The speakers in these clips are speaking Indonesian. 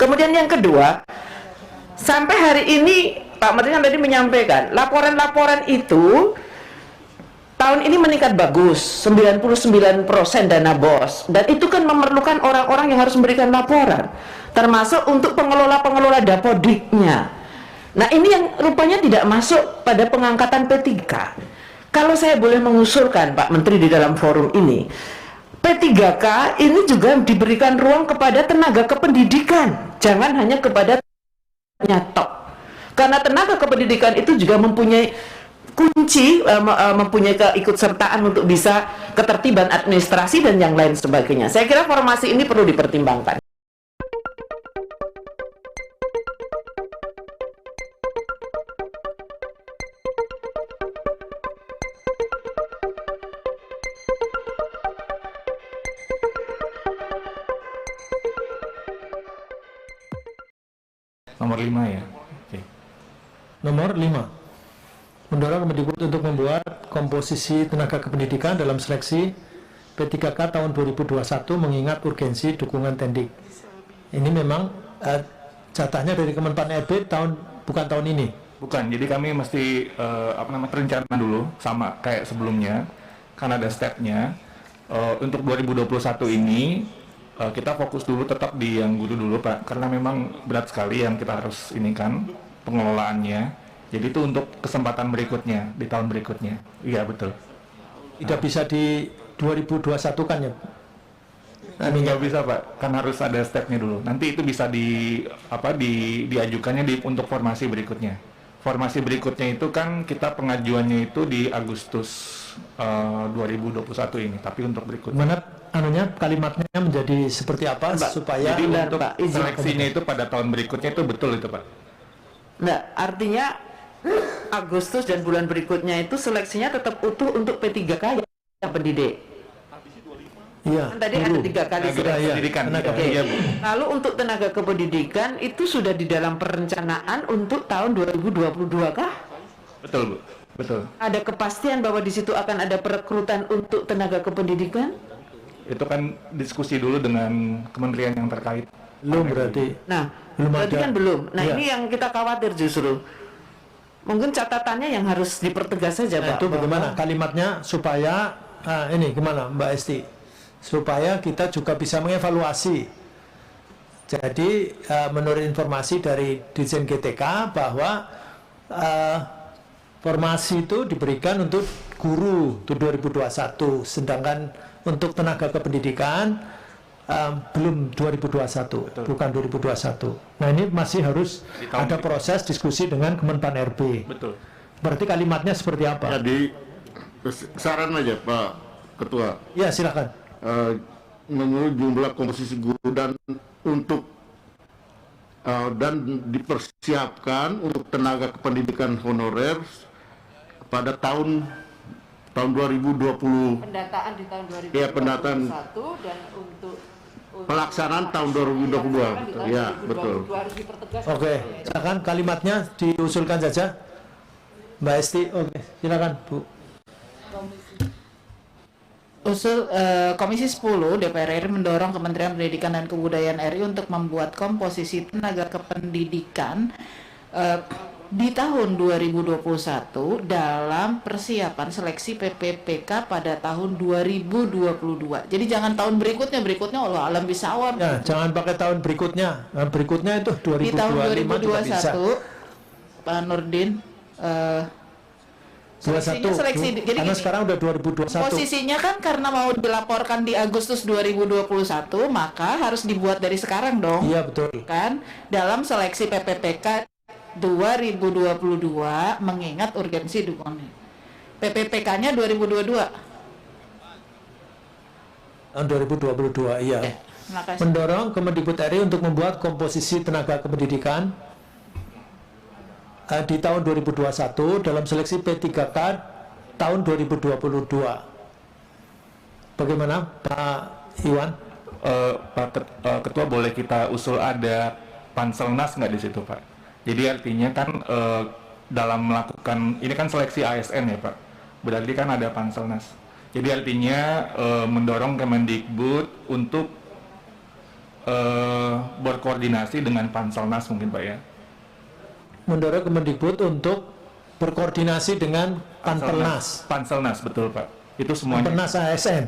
Kemudian yang kedua, sampai hari ini Pak Menteri kan tadi menyampaikan, laporan-laporan itu tahun ini meningkat bagus, 99% dana BOS, dan itu kan memerlukan orang-orang yang harus memberikan laporan, termasuk untuk pengelola-pengelola dapodiknya. Nah ini yang rupanya tidak masuk pada pengangkatan P3. Kalau saya boleh mengusulkan Pak Menteri di dalam forum ini, P3K ini juga diberikan ruang kepada tenaga kependidikan, jangan hanya kepada nyatok, karena tenaga kependidikan itu juga mempunyai kunci, mempunyai keikutsertaan untuk bisa ketertiban administrasi dan yang lain sebagainya. Saya kira formasi ini perlu dipertimbangkan. Nomor 5 ya. Oke. Nomor 5. Mendorong Kemendikbud untuk membuat komposisi tenaga kependidikan dalam seleksi P3K tahun 2021 mengingat urgensi dukungan tendik. Ini memang jatahnya dari Kemenpan RB bukan tahun ini. Bukan, jadi kami mesti rencana dulu sama kayak sebelumnya, karena ada stepnya. Untuk 2021 ini kita fokus dulu tetap di yang guru dulu Pak, karena memang berat sekali yang kita harus ini kan pengelolaannya. Jadi itu untuk kesempatan berikutnya, di tahun berikutnya. Iya betul. Tidak bisa di 2021 kan ya? Nggak bisa Pak, kan harus ada stepnya dulu. Nanti itu bisa diajukannya untuk formasi berikutnya. Formasi berikutnya itu kan kita pengajuannya itu di Agustus 2021 ini, tapi untuk berikutnya. Mana kalimatnya menjadi seperti apa Mbak, supaya jadi benar, untuk Pak, izin seleksinya itu pada tahun berikutnya itu betul itu Pak. Nah, artinya Agustus dan bulan berikutnya itu seleksinya tetap utuh untuk P3K yang pendidik. Iya. Kan tadi ada 3 kali Tenaga pendidikan. Oke. Iya, Bu. Lalu untuk tenaga kependidikan itu sudah di dalam perencanaan untuk tahun 2022 kah? Betul Bu, betul. Ada kepastian bahwa di situ akan ada perekrutan untuk tenaga kependidikan? Itu kan diskusi dulu dengan kementerian yang terkait. Belum berarti. Nah, Belum berarti ada. kan belum. Nah, Iya. ini yang kita khawatir justru. Mungkin catatannya yang harus dipertegas saja, Nah, Pak. itu bagaimana kalimatnya supaya ini gimana Mbak Esti? Supaya kita juga bisa mengevaluasi. Jadi menurut informasi dari Dirjen GTK bahwa formasi itu diberikan untuk guru untuk 2021, sedangkan untuk tenaga kependidikan belum 2021, Betul. bukan 2021. Nah ini masih harus ada proses diskusi dengan Kemenpan RB. Betul. Berarti kalimatnya seperti apa? Jadi saran aja Pak Ketua, Ya silakan. menurut jumlah komposisi guru dan untuk dan dipersiapkan untuk tenaga kependidikan honorer pada tahun 2020, Pendataan di tahun 2021 ya pendataan dan untuk pelaksanaan tahun 2022. Ya betul. harus dipertegas. Oke, silakan kalimatnya diusulkan saja, Mbak Esti. Oke, silakan Bu. Komisi 10 DPR RI mendorong Kementerian Pendidikan dan Kebudayaan RI untuk membuat komposisi tenaga kependidikan di tahun 2021 dalam persiapan seleksi PPPK pada tahun 2022. Jadi jangan tahun berikutnya Allah alam bisawab. Ya, jangan pakai tahun berikutnya. Nah, berikutnya itu Di tahun 2025 juga bisa. 2021 Pak Nurdin 21. seleksi, jadi Karena gini, sekarang udah 2021. posisinya kan karena mau dilaporkan di Agustus 2021, maka harus dibuat dari sekarang dong. Iya betul. Kan dalam seleksi PPPK 2022 mengingat urgensi dukungan. PPPK-nya 2022. Tahun 2022, iya. Terima kasih. Mendorong Kemendikbud RI untuk membuat komposisi tenaga kependidikan di tahun 2021 dalam seleksi P3K tahun 2022. Bagaimana Pak Iwan? Pak Ketua, boleh kita usul ada panselnas nggak di situ Pak? Jadi artinya kan dalam melakukan ini kan seleksi ASN ya Pak, berarti kan ada panselnas. Jadi artinya mendorong Kemendikbud untuk berkoordinasi dengan Panselnas mungkin Pak ya. Mendorong Kemendikbud untuk berkoordinasi dengan Panselnas. Panselnas betul Pak. Itu semuanya. Panselnas ASN.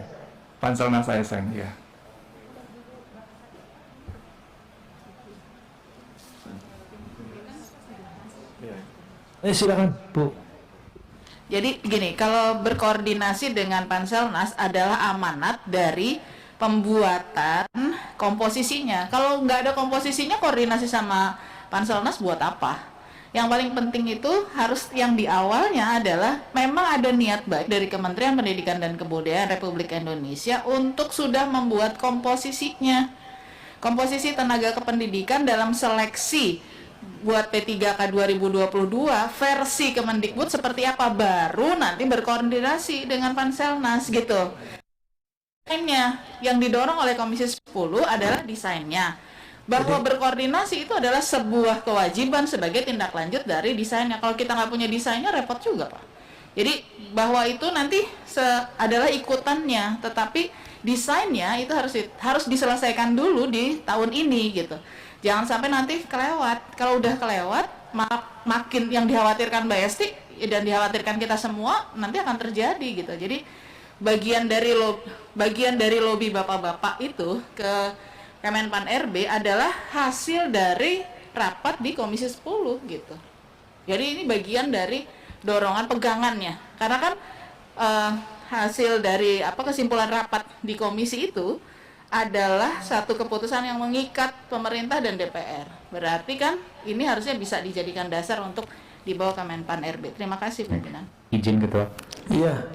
Panselnas ASN ya. Silakan Bu. Jadi gini, kalau berkoordinasi dengan Panselnas adalah amanat dari pembuatan komposisinya. Kalau nggak ada komposisinya, koordinasi sama Panselnas buat apa? Yang paling penting itu harus yang di awalnya adalah memang ada niat baik dari Kementerian Pendidikan dan Kebudayaan Republik Indonesia untuk sudah membuat komposisinya. Komposisi tenaga kependidikan dalam seleksi buat P3K 2022 versi Kemendikbud seperti apa, baru nanti berkoordinasi dengan Panselnas gitu. Desainnya yang didorong oleh Komisi 10 adalah desainnya, bahwa berkoordinasi itu adalah sebuah kewajiban sebagai tindak lanjut dari desainnya. Kalau kita nggak punya desainnya repot juga Pak. Jadi bahwa itu nanti adalah ikutannya, tetapi desainnya itu harus diselesaikan dulu di tahun ini gitu. Jangan sampai nanti kelewat. Kalau udah kelewat, makin yang dikhawatirkan Mbak Esti dan dikhawatirkan kita semua nanti akan terjadi gitu. Jadi bagian dari lobby bapak-bapak itu ke Kemenpan RB adalah hasil dari rapat di Komisi 10 gitu. Jadi ini bagian dari dorongan pegangannya. Karena kan hasil dari kesimpulan rapat di komisi itu adalah satu keputusan yang mengikat pemerintah dan DPR. Berarti kan ini harusnya bisa dijadikan dasar untuk dibawa Kemenpan RB. Terima kasih pimpinan. Izin Ketua. Iya,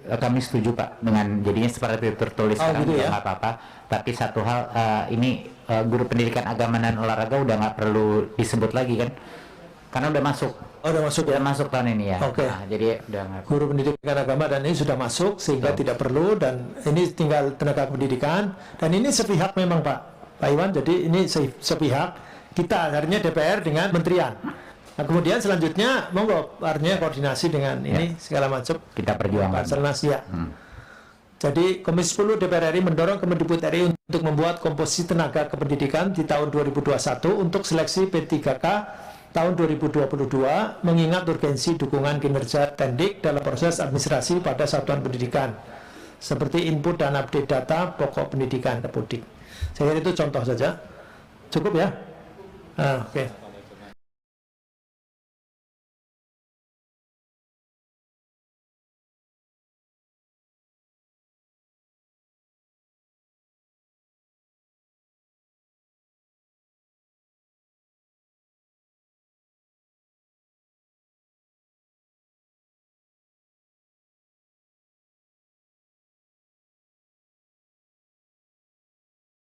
Kami setuju Pak dengan jadinya seperti tertulis sekarang gitu juga ya? nggak apa-apa. Tapi satu hal ini guru pendidikan agama dan olahraga udah nggak perlu disebut lagi kan? Karena udah masuk. Oh, udah masuk Udah ya? masuk tahun ini ya. Oke. Nah, jadi udah nggak. Guru pendidikan agama dan ini sudah masuk sehingga tidak perlu, dan ini tinggal tenaga pendidikan, dan ini sepihak memang Pak Iwan. Jadi ini sepihak kita, artinya DPR dengan Kementerian. Nah, kemudian selanjutnya monggo artinya koordinasi dengan ini segala macam Kita perjuangkan. Panselnas ya. Jadi Komisi 10 DPR RI mendorong Kemendikbud RI untuk membuat komposisi tenaga kependidikan di tahun 2021 untuk seleksi P3K tahun 2022, mengingat urgensi dukungan kinerja Tendik dalam proses administrasi pada satuan pendidikan seperti input dan update data pokok pendidikan Kepudik. Saya kira itu contoh saja. Cukup ya? Oke.